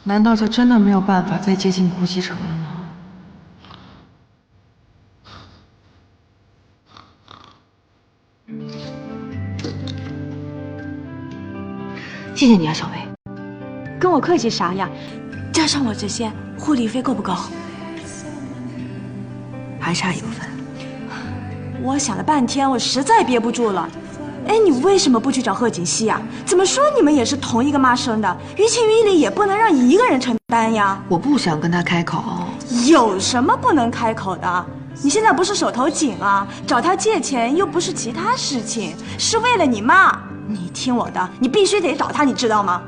难道就真的没有办法再接近顾西城了吗？谢谢你啊，小薇。跟我客气啥呀？加上我这些护理费够不够？还差1部分。我想了半天，我实在憋不住了。哎，你为什么不去找贺锦熙呀？怎么说你们也是同一个妈生的，于情于理也不能让一个人承担呀。我不想跟他开口。有什么不能开口的？你现在不是手头紧啊，找他借钱又不是其他事情，是为了你妈。你听我的，你必须得找他，你知道吗？